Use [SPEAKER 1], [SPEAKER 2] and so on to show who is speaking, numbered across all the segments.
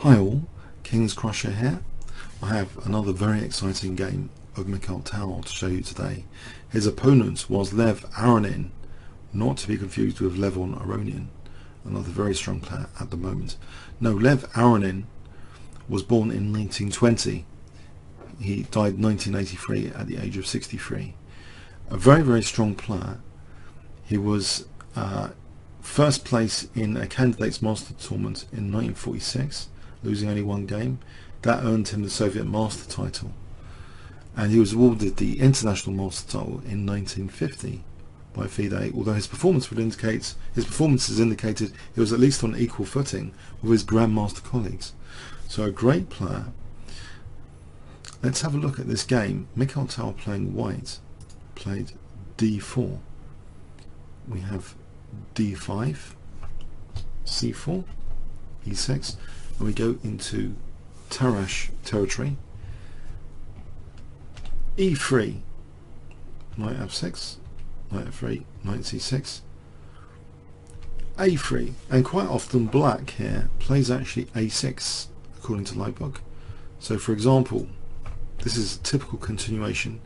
[SPEAKER 1] Hi all, kingscrusher here. I have another very exciting game of Mikhail Tal to show you today. His opponent was Lev Aronin, not to be confused with Lev Aronin, another very strong player at the moment. No, Lev Aronin was born in 1920. He died in 1983 at the age of 63. A very, very strong player. He was first place in a candidates master tournament in 1946, losing only one game. That earned him the Soviet master title, and he was awarded the international master title in 1950 by FIDE, although his performances indicated he was at least on equal footing with his Grandmaster colleagues. So a great player. Let's have a look at this game. Mikhail Tal, playing white, played d4. We have d5, c4, e6, and we go into ṭalĥ territory. e3, knight f6, knight f3, knight c6, a3, and quite often black here plays actually a6 according to Lightbook. So for example, this is a typical continuation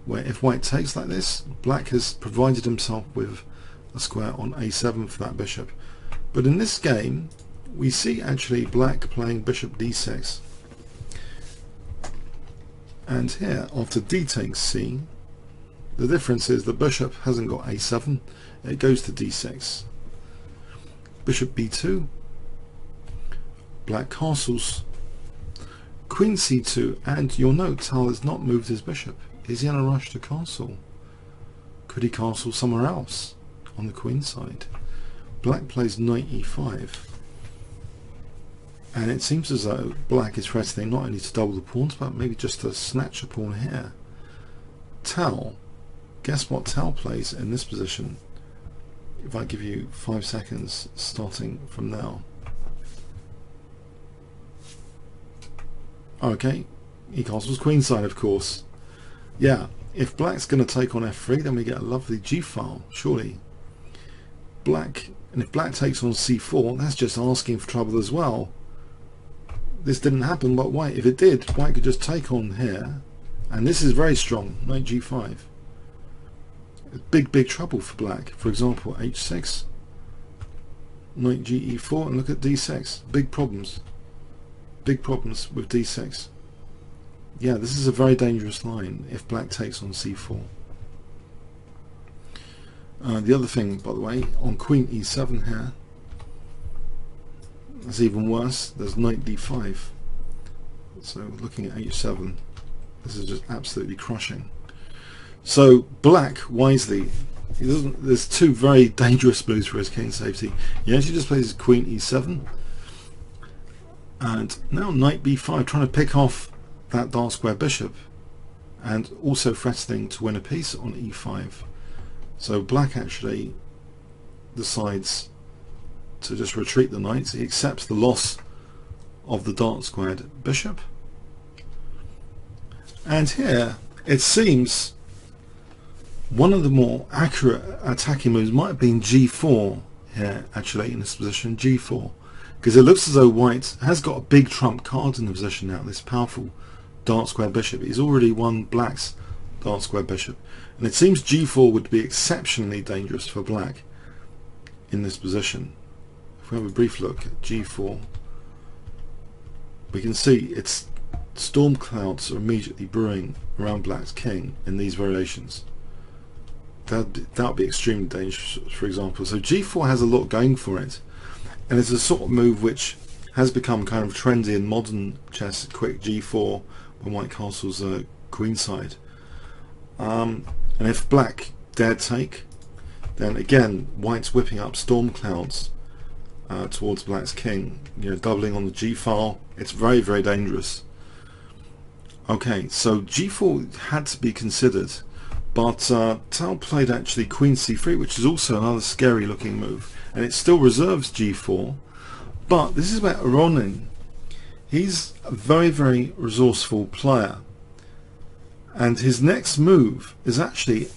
[SPEAKER 1] where if white takes like this, black has provided himself with a square on a7 for that bishop. But in this game we see actually black playing bishop d6, and here after d takes c, the difference is the bishop hasn't got a7, it goes to d6. Bishop b2, black castles, queen c2, and you'll note Tal has not moved his bishop. Is he in a rush to castle? Could he castle somewhere else on the queen side? Black plays knight e5, and it seems as though black is threatening not only to double the pawns but maybe just to snatch a pawn here. Tal, guess what Tal plays in this position if I give you 5 seconds starting from now. Okay, he castles queenside, of course. Yeah, if black's going to take on f3, then we get a lovely g-file, surely. And if black takes on c4, that's just asking for trouble as well. This didn't happen, but white, if it did, white could just take on here, and this is very strong, knight g5. Big trouble for black. For example, h6, knight ge4, and look at d6. Big problems with d6. Yeah, this is a very dangerous line if black takes on c4. The other thing, by the way, on queen e7 here, that's even worse. There's knight d5. So looking at h7, this is just absolutely crushing. So black, wisely, there's two very dangerous moves for his king safety. He actually just plays queen e7, and now knight b5, trying to pick off that dark square bishop, and also threatening to win a piece on e5. So black actually decides to just retreat the knight. He accepts the loss of the dark squared bishop, and here it seems one of the more accurate attacking moves might have been g4 here, actually, in this position, g4, because it looks as though white has got a big trump card in the position now, this powerful dark square bishop. He's already won black's dark square bishop, and it seems g4 would be exceptionally dangerous for black in this position. If we have a brief look at g4, we can see it's storm clouds are immediately brewing around black's king in these variations. That would be extremely dangerous, for example. So g4 has a lot going for it, and it's a sort of move which has become kind of trendy in modern chess. Quick g4 when white castles queenside. And if black dared take, then again white's whipping up storm clouds towards black's king, doubling on the g file. It's very, very dangerous. Okay, so g4 had to be considered, but Tal played actually queen c3, which is also another scary looking move, and it still reserves g4. But this is about Aronin. He's a very, very resourceful player, and his next move is actually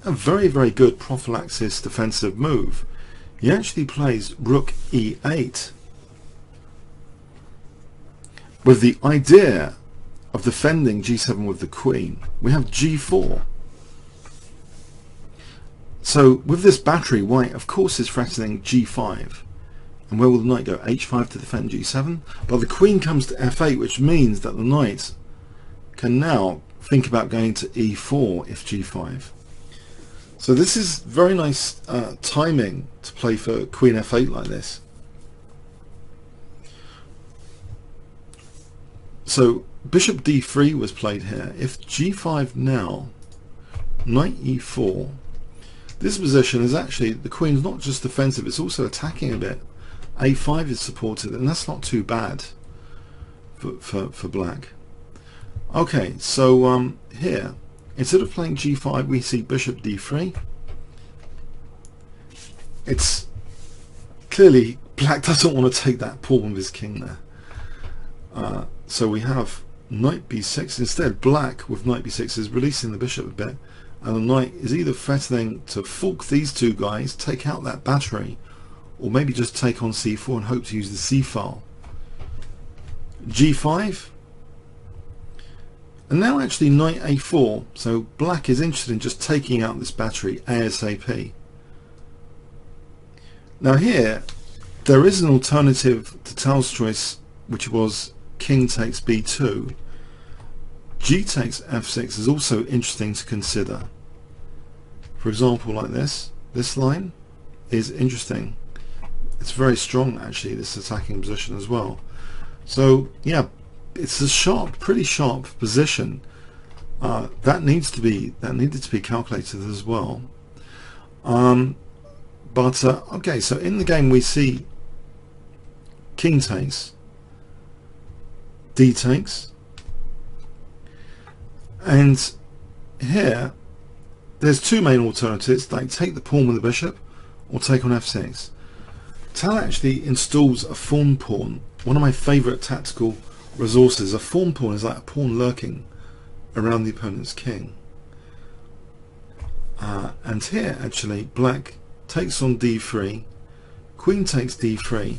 [SPEAKER 1] a very, very good prophylaxis defensive move. He actually plays rook e8, with the idea of defending g7 with the queen, we have g4. So with this battery, white of course is threatening g5. And where will the knight go? h5 to defend g7. But the queen comes to f8, which means that the knight can now think about going to e4 if g5. So this is very nice timing to play for queen f8 like this. So bishop d3 was played here. If g5 now, knight e4, this position is actually, the queen's not just defensive, it's also attacking a bit. a5 is supported, and that's not too bad for black. Okay, so here, instead of playing g5, we see bishop d3. It's clearly black doesn't want to take that pawn with his king there. So we have knight b6. Instead, black with knight b6 is releasing the bishop a bit, and the knight is either threatening to fork these two guys, take out that battery, or maybe just take on c4 and hope to use the c file. g5, and now actually knight a4. So black is interested in just taking out this battery ASAP. Now here there is an alternative to Tal's choice, which was king takes b2. G takes f6 is also interesting to consider. For example, like this line is interesting. It's very strong actually, this attacking position as well. So yeah, it's a sharp, pretty sharp position. That needed to be calculated as well. Okay, so in the game we see king takes, d takes, and here there's two main alternatives, like take the pawn with the bishop or take on f6. Tal actually installs a thorn pawn, one of my favourite tactical resources. A thorn pawn is like a pawn lurking around the opponent's king. And here actually black takes on d3, queen takes d3,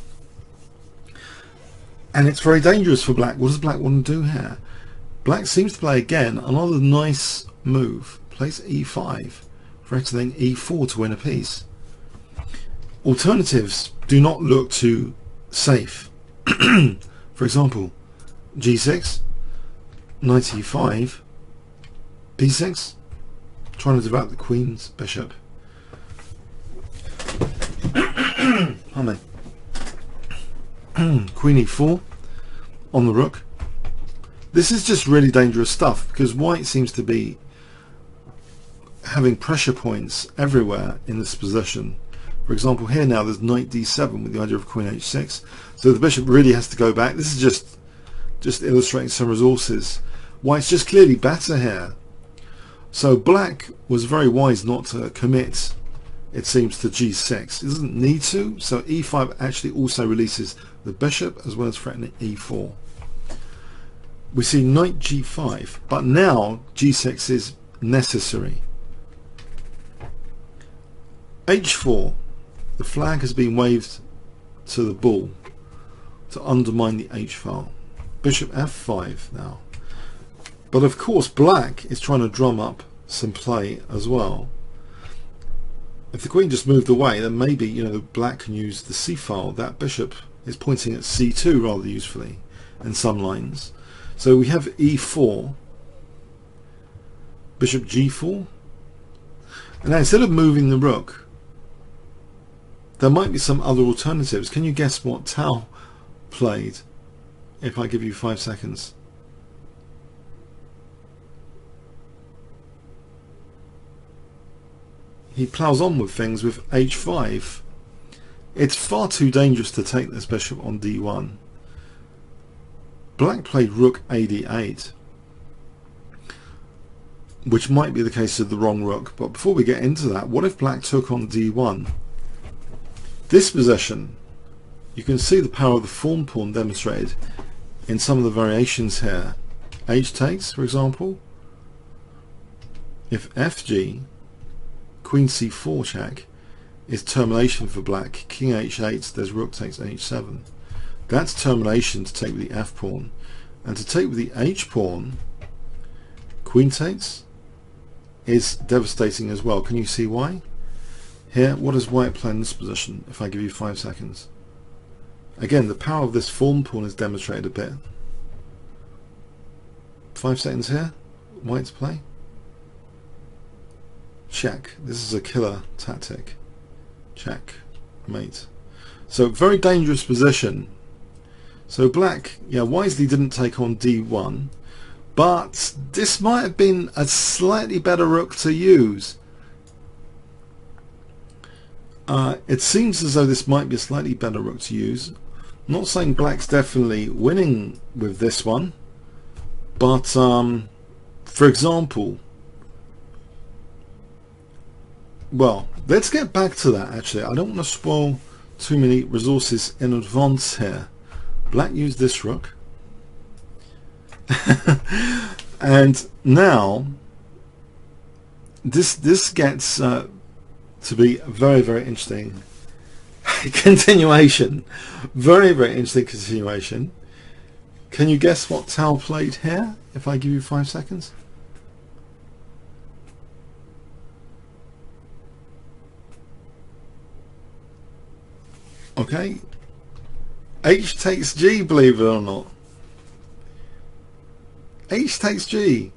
[SPEAKER 1] and it's very dangerous for black. What does black want to do here? Black seems to play again another nice move, plays e5, threatening e4 to win a piece. Alternatives do not look too safe. For example, g6, knight e5, b6, trying to develop the queen's bishop. Pardon me. Queen e4 on the rook. This is just really dangerous stuff because white seems to be having pressure points everywhere in this position. For example, here now there's knight d7 with the idea of queen h6, so the bishop really has to go back. This is just illustrating some resources. White's just clearly better here. So black was very wise not to commit, it seems, to g6. It doesn't need to, so e5 actually also releases the bishop as well as threatening e4. We see knight g5, but now g6 is necessary. h4, the flag has been waved to the bull to undermine the h file. Bishop f5 now. But of course black is trying to drum up some play as well. If the queen just moved away, then maybe, you know, black can use the c file. That bishop is pointing at c2 rather usefully in some lines. So we have e4, bishop g4, and now instead of moving the rook, there might be some other alternatives. Can you guess what Tal played if I give you 5 seconds? He plows on with things with h5. It's far too dangerous to take this bishop on d1. Black played rook ad8, which might be the case of the wrong rook. But before we get into that, what if black took on d1? This position, you can see the power of the thorn pawn demonstrated in some of the variations here. H takes, for example. If fg, queen c4 check, is termination for black. King h8, there's rook takes h7. That's termination to take with the f pawn, and to take with the h pawn, queen takes is devastating as well. Can you see why? Here, what does white play in this position if I give you 5 seconds? Again, the power of this thorn pawn is demonstrated a bit. 5 seconds here, white's play. Check. This is a killer tactic. Check, mate. So very dangerous position. So black, yeah, wisely didn't take on d1, but this might have been a slightly better rook to use. It seems as though this might be a slightly better rook to use. I'm not saying black's definitely winning with this one, but for example, well, let's get back to that actually. I don't want to spoil too many resources in advance here. Black used this rook. And now this gets to be very, very interesting continuation. Very, very interesting continuation. Can you guess what Tal played here if I give you 5 seconds? Okay, h takes g, believe it or not. H takes g.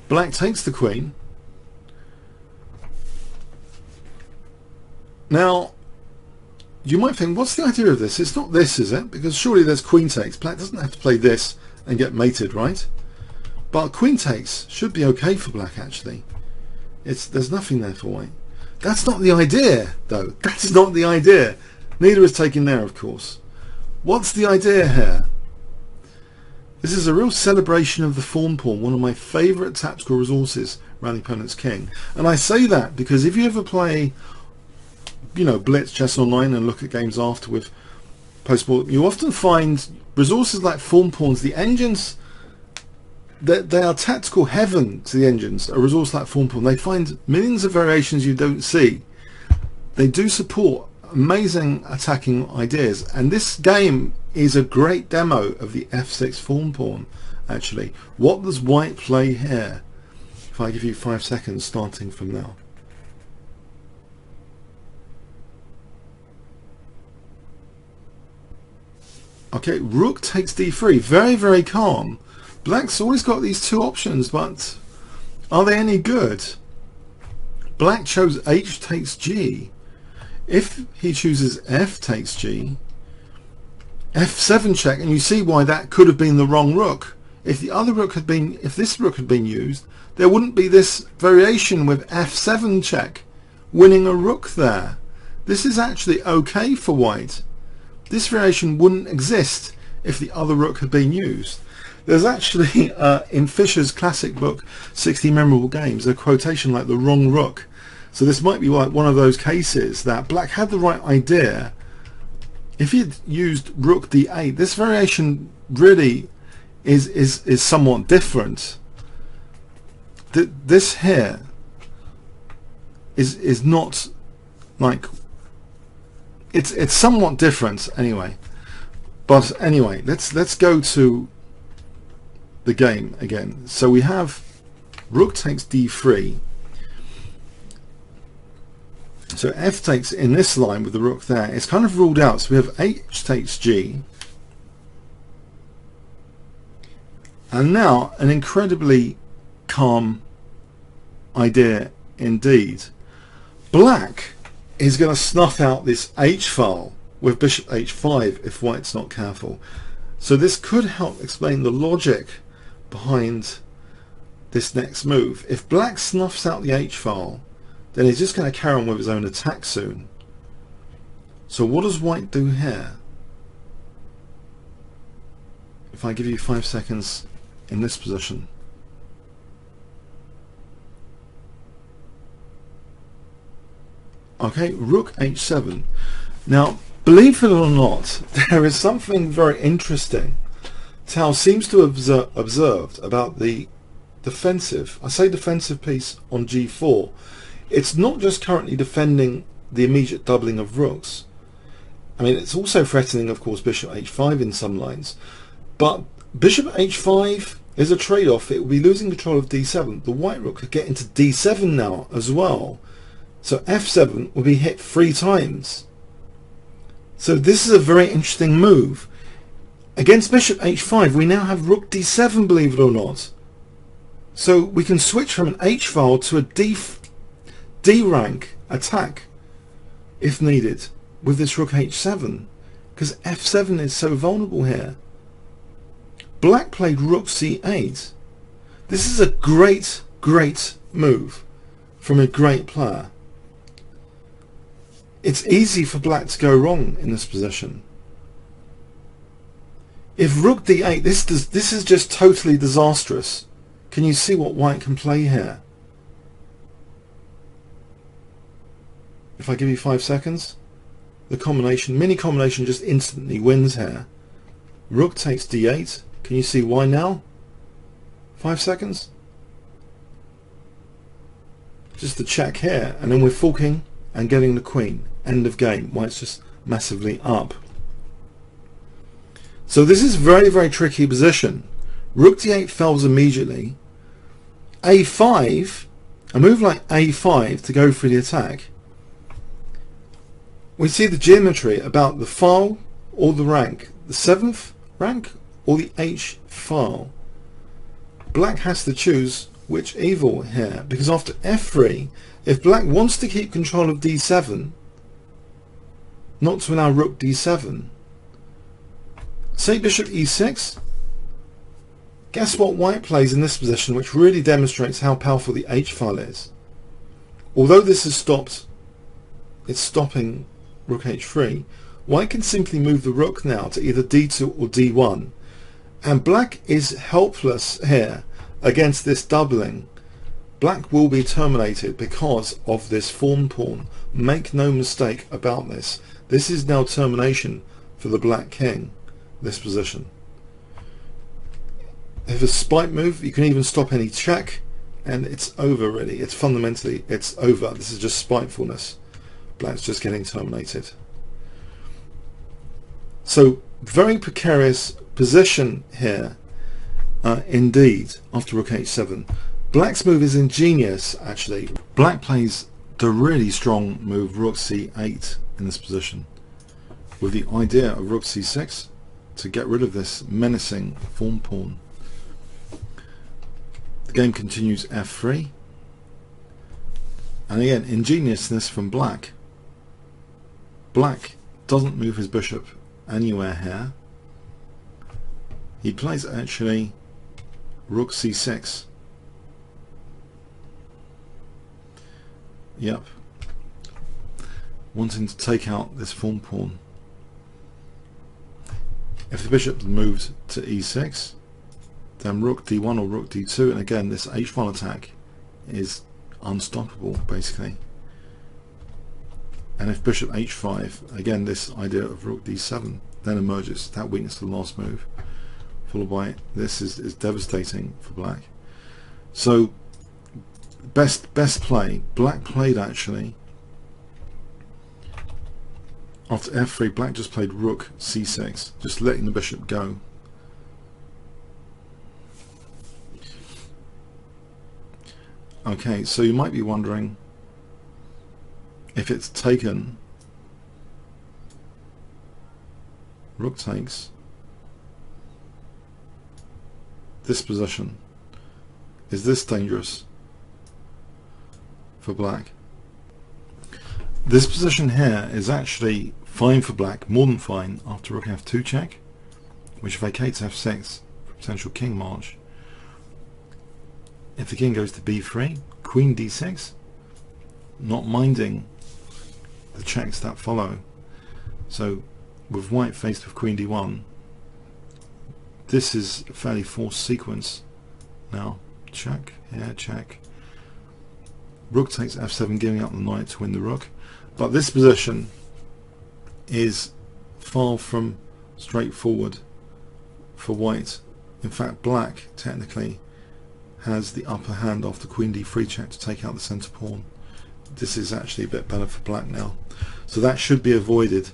[SPEAKER 1] Black takes the queen. Now, you might think, what's the idea of this? It's not this, is it? Because surely there's queen takes. Black doesn't have to play this and get mated, right? But queen takes should be okay for black, actually. There's nothing there for white. That's not the idea, though. That's not the idea. Neither is taken there, of course. What's the idea here? This is a real celebration of the thorn pawn, one of my favourite tactical resources around the opponent's king. And I say that because if you ever play, you know, Blitz, Chess Online, and look at games after with post-ball, you often find resources like thorn pawns, the engines, they are tactical heaven to the engines. A resource like thorn pawn, they find millions of variations you don't see. They do support amazing attacking ideas, and this game is a great demo of the f6 thorn pawn. Actually, what does white play here if I give you 5 seconds starting from now? Okay, rook takes d3. Very, very calm. Black's always got these two options, but are they any good? Black chose h takes g. If he chooses f takes g, f7 check, and you see why that could have been the wrong rook. If the other rook had been, if this rook had been used, there wouldn't be this variation with f7 check, winning a rook there. This is actually okay for white. This variation wouldn't exist if the other rook had been used. There's actually, in Fisher's classic book, 60 Memorable Games, a quotation like the wrong rook. So this might be like one of those cases that black had the right idea. If he'd used rook d8, this variation really is somewhat different. This here is not like, it's somewhat different anyway. But anyway, let's go to the game again. So we have rook takes d3. So f takes in this line with the rook there. It's kind of ruled out. So we have h takes g. And now an incredibly calm idea indeed. Black is going to snuff out this h file with bishop h5 if white's not careful. So this could help explain the logic behind this next move. If black snuffs out the h file, then he's just going to carry on with his own attack soon. So what does white do here? If I give you 5 seconds in this position. Okay, rook h7. Now, believe it or not, there is something very interesting Tal seems to have observed about the defensive, I say defensive piece on g4. it's not just currently defending the immediate doubling of rooks. I mean, it's also threatening, of course, bishop h5 in some lines, but bishop h5 is a trade-off. It will be losing control of d7. The white rook could get into d7 now as well, so f7 will be hit 3 times. So this is a very interesting move. Against bishop h5 we now have rook d7, believe it or not. So we can switch from an h file to a d rank attack if needed with this rook h7, because f7 is so vulnerable here. Black played rook c8. This is a great move from a great player. It's easy for black to go wrong in this position. If rook d8, this is just totally disastrous. Can you see what white can play here? If I give you 5 seconds, the combination, mini combination, just instantly wins here. Rook takes d8. Can you see why now? 5 seconds. Just the check here, and then we're forking and getting the queen. End of game. White's just massively up. So this is very tricky position. Rook d8 fells immediately. a5, a move like a5 to go for the attack. We see the geometry about the file or the rank, the 7th rank or the h file. Black has to choose which evil here, because after f3, if black wants to keep control of d7, not to allow rook d7, say bishop e6, guess what white plays in this position, which really demonstrates how powerful the h file is. Although this is stopped, it's stopping rook h3, white can simply move the rook now to either d2 or d1, and black is helpless here against this doubling. Black will be terminated because of this thorn pawn. Make no mistake about this. This is now termination for the black king, this position. If a spite move, you can even stop any check, and it's over really. It's fundamentally, it's over. This is just spitefulness. Black's just getting terminated. So very precarious position here indeed after rook h7. Black's move is ingenious actually. Black plays the really strong move rook c8 in this position with the idea of rook c6 to get rid of this menacing thorn pawn. The game continues f3, and again ingeniousness from black. Black doesn't move his bishop anywhere here. He plays actually rook c6. Yep, wanting to take out this thorn pawn. If the bishop moved to e6, then rook d1 or rook d2, and again this h-file attack is unstoppable basically. And if bishop h5, again this idea of rook d7 then emerges, that weakness to the last move, followed by this is devastating for black. So best play, black played actually after f3, black just played rook c6, just letting the bishop go. Okay, so you might be wondering if it's taken, rook takes, this position, is this dangerous for black? This position here is actually fine for black, more than fine, after rook f2 check, which vacates f6 for potential king march. If the king goes to b3, queen d6, not minding the checks that follow. So with white faced with queen d1, this is a fairly forced sequence. Now check, here check, rook takes f7, giving up the knight to win the rook. But this position is far from straightforward for white. In fact, black technically has the upper hand after queen d3 check to take out the centre pawn. this is actually a bit better for black now. So that should be avoided,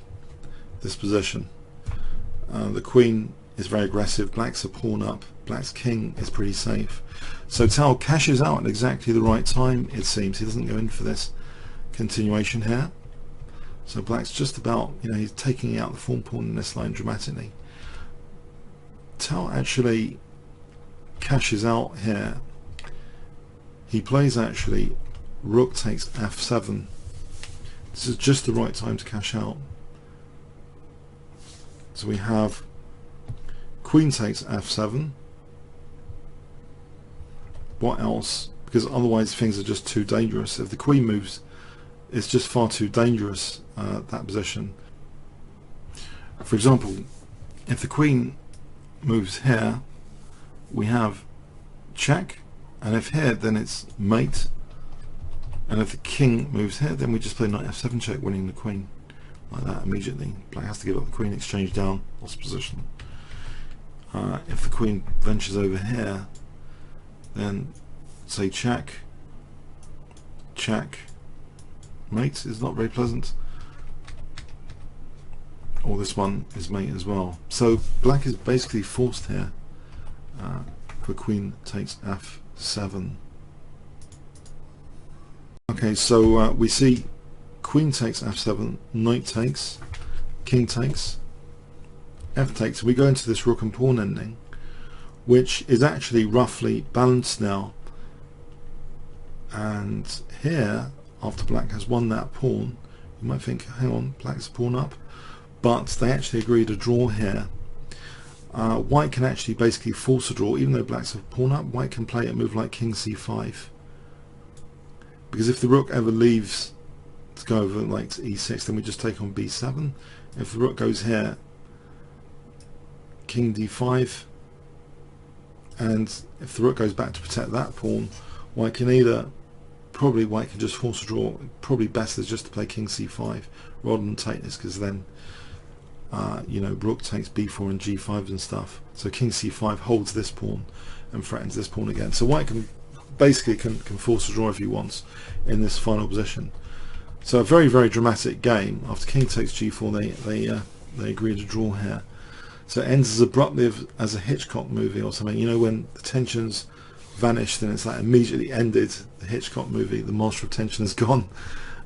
[SPEAKER 1] this position. The queen is very aggressive, black's a pawn up, black's king is pretty safe. So Tal cashes out at exactly the right time, it seems. He doesn't go in for this continuation here. So black's just about, he's taking out the pawn in this line dramatically. Tal actually cashes out here. He plays actually rook takes f7. This is just the right time to cash out. So we have queen takes f7. What else? Because otherwise things are just too dangerous. If the queen moves, it's just far too dangerous, that position. For example, if the queen moves here, we have check, and if here, then it's mate, and if the king moves here, then we just play knight f7 check, winning the queen like that immediately. Black has to give up the queen, exchange down, lost position. If the queen ventures over here, then say check, check, mate is not very pleasant, or this one is mate as well. So black is basically forced here for queen takes f7. Okay, so we see queen takes f7, knight takes, king takes, f takes. We go into this rook and pawn ending, which is actually roughly balanced now. And here, after black has won that pawn, you might think, hang on, black's pawn up, but they actually agree to draw here. White can actually basically force a draw, even though black's a pawn up. White can play a move like king c5, because if the rook ever leaves to go over like to e6, then we just take on b7. If the rook goes here, king d5, and if the rook goes back to protect that pawn, white can either, probably white can just force a draw. Probably best is just to play king c5 rather than take this, because then rook takes b4 and g5 and stuff. So king c5 holds this pawn and threatens this pawn again. So white can basically can force a draw if he wants in this final position. So a very, very dramatic game. After king takes g4, they agree to draw here. So it ends as abruptly as a Hitchcock movie or something. When the tensions vanish, then it's like immediately ended. The Hitchcock movie, the master of tension is gone.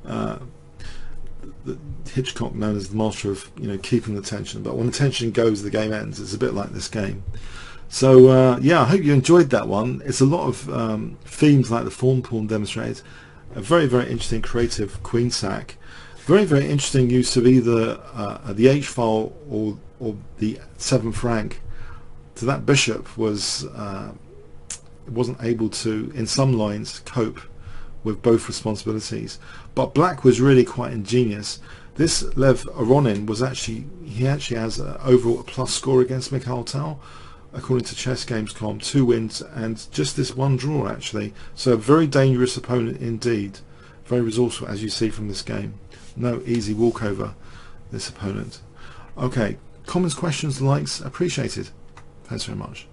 [SPEAKER 1] The Hitchcock known as the master of keeping the tension, but when the tension goes, the game ends. It's a bit like this game. So yeah, I hope you enjoyed that one. It's a lot of themes like the fawn pawn demonstrated. A very, very interesting creative queen sack. Very, very interesting use of either the H file or the 7th rank. So that bishop wasn't able to, in some lines, cope with both responsibilities. But black was really quite ingenious. This Lev Aronin he actually has overall a plus score against Mikhail Tal, according to ChessGames.com, 2 wins and just this 1 draw actually. So a very dangerous opponent indeed. Very resourceful, as you see from this game. No easy walkover, this opponent. Okay, comments, questions, likes appreciated. Thanks very much.